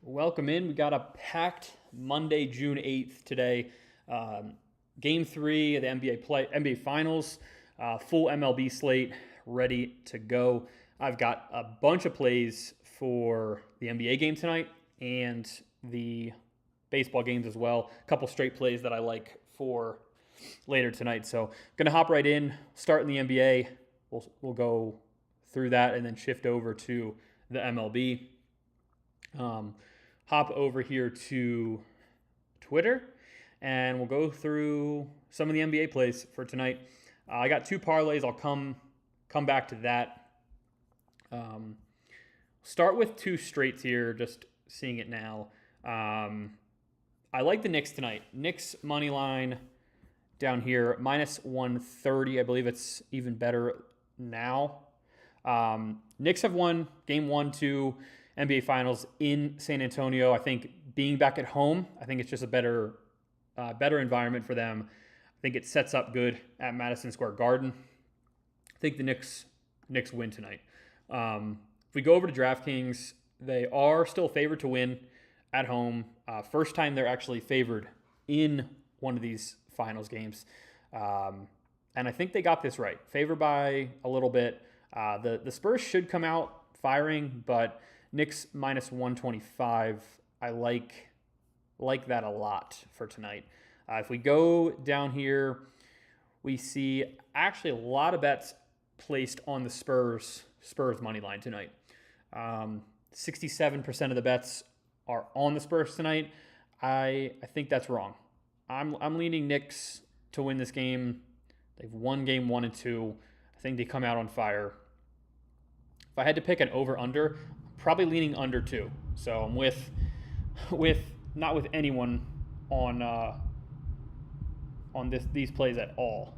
Welcome in. We got a packed Monday, June 8th today. Game 3 of the NBA Finals, full MLB slate ready to go. I've got a bunch of plays for the NBA game tonight and the baseball games as well. A couple straight plays that I like for later tonight. So going to hop right in, start in the NBA. We'll go through that and then shift over to the MLB. Hop over here to Twitter, and we'll go through some of the NBA plays for tonight. I got two parlays. I'll come back to that. Start with two straights here, just seeing it now. I like the Knicks tonight. Knicks money line down here, minus 130. I believe it's even better now. Knicks have won game 1, 2 NBA Finals in San Antonio. I think being back at home, I think it's just a better environment for them. I think it sets up good at Madison Square Garden. I think the Knicks win tonight. If we go over to DraftKings, they are still favored to win at home. First time they're actually favored in one of these finals games. And I think they got this right. Favored by a little bit. The Spurs should come out firing, but Knicks minus 125. I like that a lot for tonight. If we go down here, we see actually a lot of bets placed on the Spurs money line tonight. 67% of the bets are on the Spurs tonight. I think that's wrong. I'm leaning Knicks to win this game. They've won game 1 and 2. I think they come out on fire. If I had to pick an over-under, probably leaning under 2. So I'm with not with anyone on these plays at all.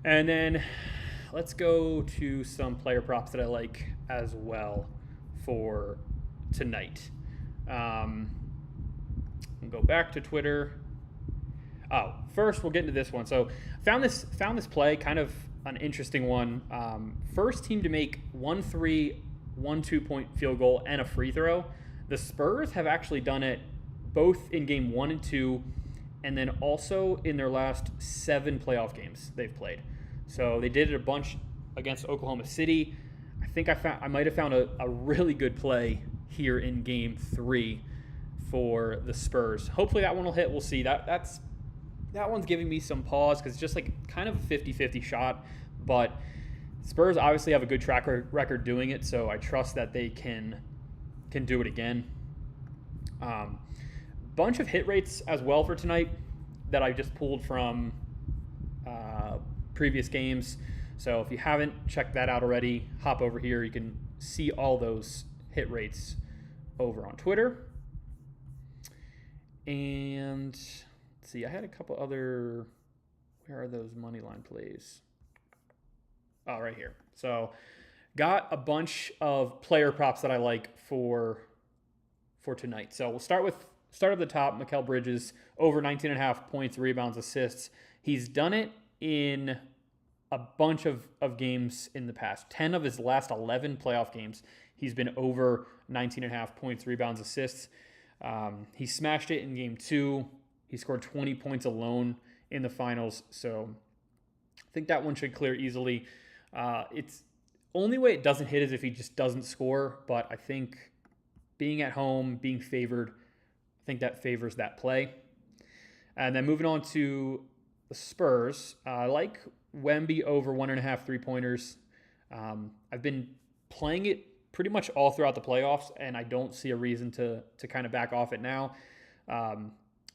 And then let's go to some player props that I like as well for tonight. We'll go back to Twitter. First we'll get into this one. So found this play, kind of an interesting one. First team to make 1-3, 2-point field goal and a free throw. The Spurs have actually done it both in game 1 and 2, and then also in their last 7 playoff games they've played. So they did it a bunch against Oklahoma City. I think I might have found a really good play here in game 3 for the Spurs. Hopefully that one will hit. We'll see. That one's giving me some pause because it's just like kind of a 50-50 shot. But Spurs obviously have a good track record doing it, so I trust that they can do it again. Bunch of hit rates as well for tonight that I just pulled from previous games. So if you haven't checked that out already, hop over here. You can see all those hit rates over on Twitter. And let's see, I had a couple other, where are those money line plays? Oh, right here. So got a bunch of player props that I like for tonight. So we'll start at the top. Mikal Bridges, over 19.5 points, rebounds, assists. He's done it in a bunch of games in the past. 10 of his last 11 playoff games, he's been over 19.5 points, rebounds, assists. He smashed it in game 2. He scored 20 points alone in the finals. So I think that one should clear easily. It's only way it doesn't hit is if he just doesn't score. But I think being at home, being favored, I think that favors that play. And then moving on to the Spurs, I like Wemby over 1.5 3-pointers. I've been playing it pretty much all throughout the playoffs, and I don't see a reason to kind of back off it now.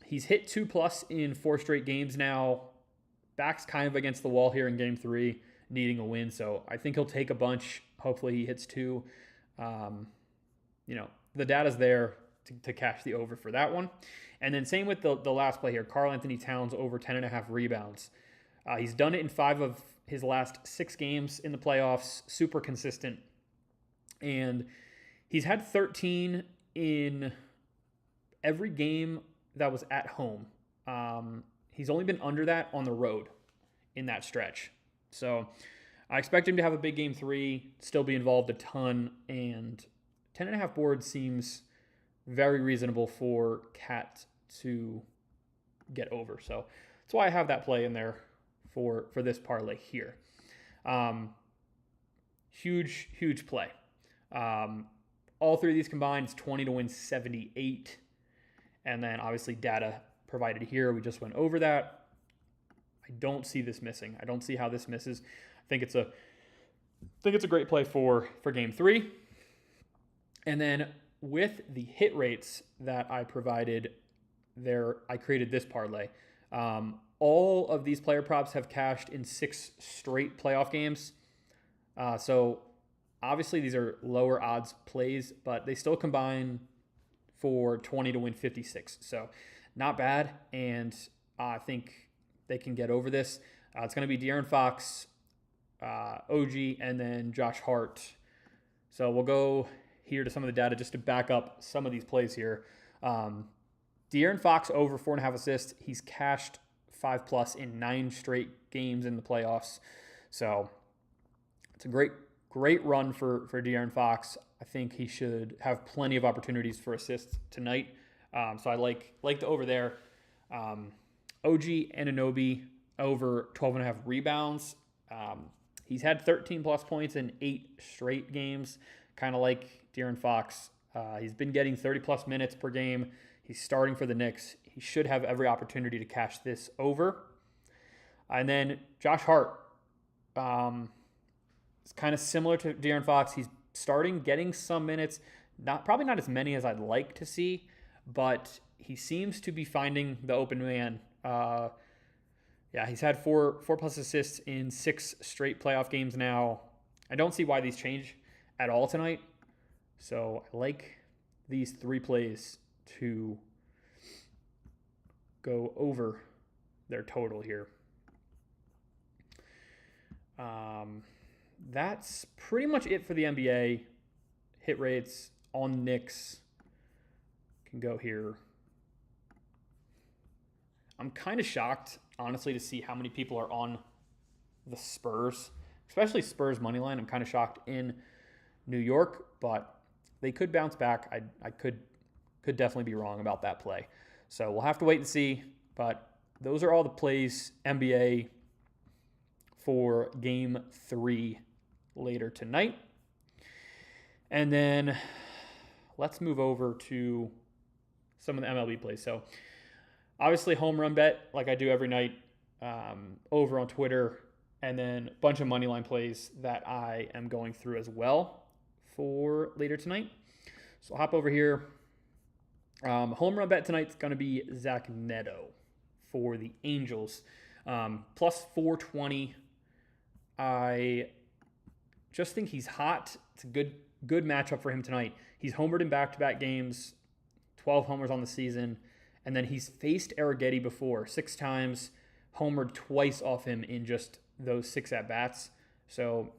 He's hit 2+ in 4 straight games now. Back's kind of against the wall here in game 3, needing a win. So I think he'll take a bunch. Hopefully he hits 2. The data's there to cash the over for that one. And then same with the last play here, Karl Anthony Towns over 10.5 rebounds. He's done it in 5 of his last 6 games in the playoffs, super consistent. And he's had 13 in every game that was at home. He's only been under that on the road in that stretch. So I expect him to have a big game 3, still be involved a ton, and 10.5 board seems very reasonable for Cat to get over. So that's why I have that play in there for this parlay here. Huge play. All three of these combined is 20 to win 78. And then obviously data provided here. We just went over that. I don't see this missing. I don't see how this misses. I think it's a great play for game 3. And then with the hit rates that I provided there, I created this parlay. All of these player props have cashed in 6 straight playoff games. So obviously these are lower odds plays, but they still combine for 20 to win 56. So not bad, and I think they can get over this. It's going to be De'Aaron Fox, OG, and then Josh Hart. So we'll go here to some of the data just to back up some of these plays here. De'Aaron Fox over 4.5 assists. He's cashed 5+ in 9 straight games in the playoffs. So it's a great run for De'Aaron Fox. I think he should have plenty of opportunities for assists tonight. So I like the over there. OG Anunoby over 12.5 rebounds. He's had 13+ points in 8 straight games, kind of like De'Aaron Fox. He's been getting 30+ minutes per game. He's starting for the Knicks. He should have every opportunity to cash this over. And then Josh Hart. It's kind of similar to De'Aaron Fox. He's starting, getting some minutes. Probably not as many as I'd like to see, but he seems to be finding the open man. He's had 4+ assists in 6 straight playoff games now. I don't see why these change at all tonight. So I like these 3 plays to go over their total here. That's pretty much it for the NBA. Hit rates on Knicks can go here. I'm kind of shocked, honestly, to see how many people are on the Spurs, especially Spurs money line. I'm kind of shocked in New York, but they could bounce back. I could definitely be wrong about that play. So we'll have to wait and see. But those are all the plays NBA for game 3 later tonight. And then let's move over to some of the MLB plays. So obviously home run bet, like I do every night, over on Twitter, and then a bunch of money line plays that I am going through as well for later tonight. So I'll hop over here. Home run bet tonight's going to be Zach Neto for the Angels. Plus 420. I just think he's hot. It's a good matchup for him tonight. He's homered in back-to-back games, 12 homers on the season, and then he's faced Arrighetti before 6 times, homered twice off him in just those 6 at-bats. So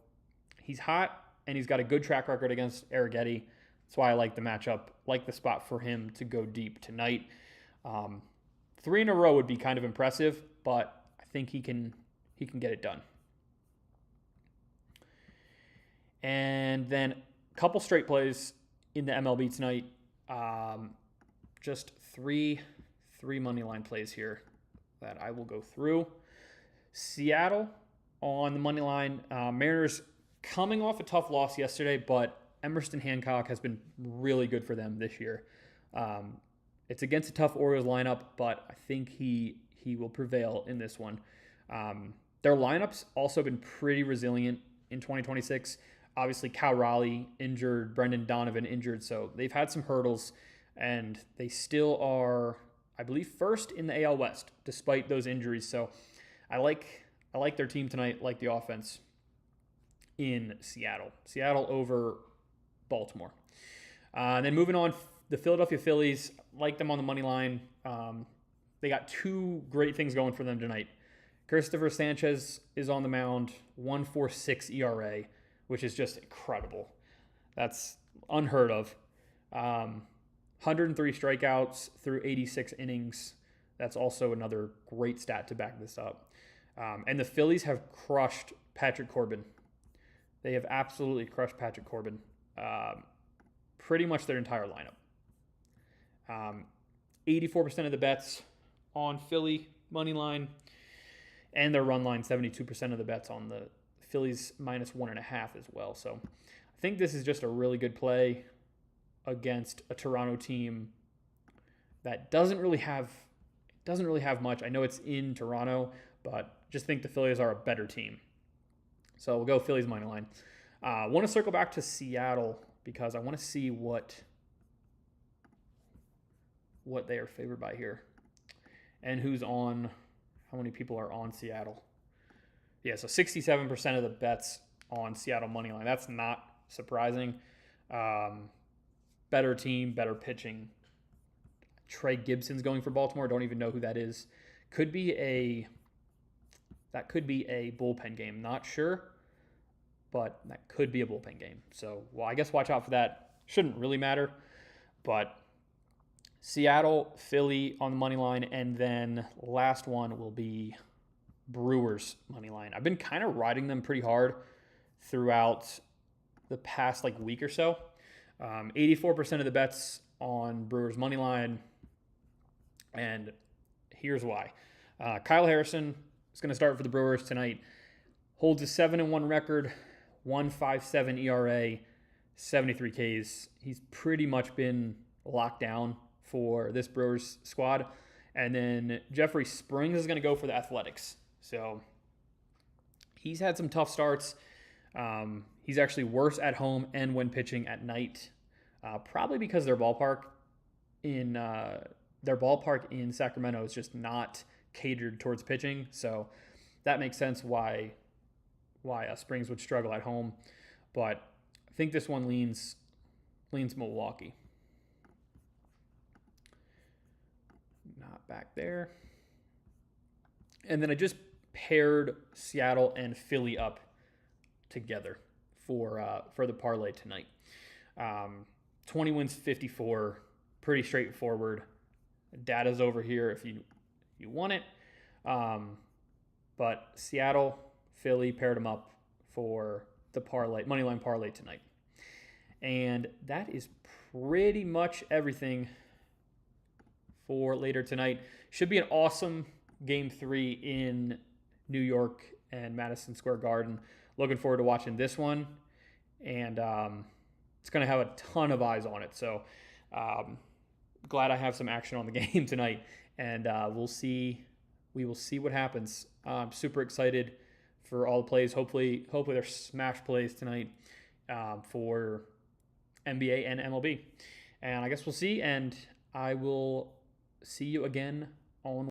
he's hot, and he's got a good track record against Arrighetti. That's why I like the matchup, like the spot for him to go deep tonight. 3 in a row would be kind of impressive, but I think he can get it done. And then a couple straight plays in the MLB tonight. Just three money line plays here that I will go through. Seattle on the money line. Mariners coming off a tough loss yesterday, but Emerson Hancock has been really good for them this year. It's against a tough Orioles lineup, but I think he will prevail in this one. Their lineup's also been pretty resilient in 2026. Obviously, Cal Raleigh injured, Brendan Donovan injured, so they've had some hurdles, and they still are, I believe, first in the AL West despite those injuries. So I like their team tonight, like the offense in Seattle. Seattle over Baltimore. And then moving on, the Philadelphia Phillies, like them on the money line. They got 2 great things going for them tonight. Christopher Sanchez is on the mound, 1.46 ERA, which is just incredible. That's unheard of. 103 strikeouts through 86 innings. That's also another great stat to back this up. And the Phillies have crushed Patrick Corbin. They have absolutely crushed Patrick Corbin. Pretty much their entire lineup. 84% of the bets on Philly money line, and their run line, 72% of the bets on the Phillies -1.5 as well. So I think this is just a really good play against a Toronto team that doesn't really have much. I know it's in Toronto, but just think the Phillies are a better team. So we'll go Phillies money line. I want to circle back to Seattle because I want to see what they are favored by here and who's on, how many people are on Seattle. Yeah, so 67% of the bets on Seattle money line. That's not surprising. Better team, better pitching. Trey Gibson's going for Baltimore. Don't even know who that is. That could be a bullpen game. Not sure, but that could be a bullpen game. So, well, I guess watch out for that. Shouldn't really matter, but Seattle, Philly on the money line, and then last one will be Brewers money line. I've been kind of riding them pretty hard throughout the past week or so. 84% of the bets on Brewers money line, and here's why. Kyle Harrison is going to start for the Brewers tonight. Holds a 7-1 record, 1.57 ERA, 73 Ks. He's pretty much been locked down for this Brewers squad. And then Jeffrey Springs is going to go for the Athletics. So he's had some tough starts. He's actually worse at home and when pitching at night, probably because their ballpark in Sacramento is just not catered towards pitching. So that makes sense why Springs would struggle at home. But I think this one leans Milwaukee. Not back there. And then I just paired Seattle and Philly up together for the parlay tonight. 20 wins, 54. Pretty straightforward. Data's over here if you want it. But Seattle, Philly paired them up for the parlay, moneyline parlay tonight. And that is pretty much everything for later tonight. Should be an awesome Game 3 in New York and Madison Square Garden. Looking forward to watching this one. And it's going to have a ton of eyes on it. So glad I have some action on the game tonight. And we will see what happens. I'm super excited for all the plays. Hopefully there's smash plays tonight for NBA and MLB. And I guess we'll see. And I will see you again on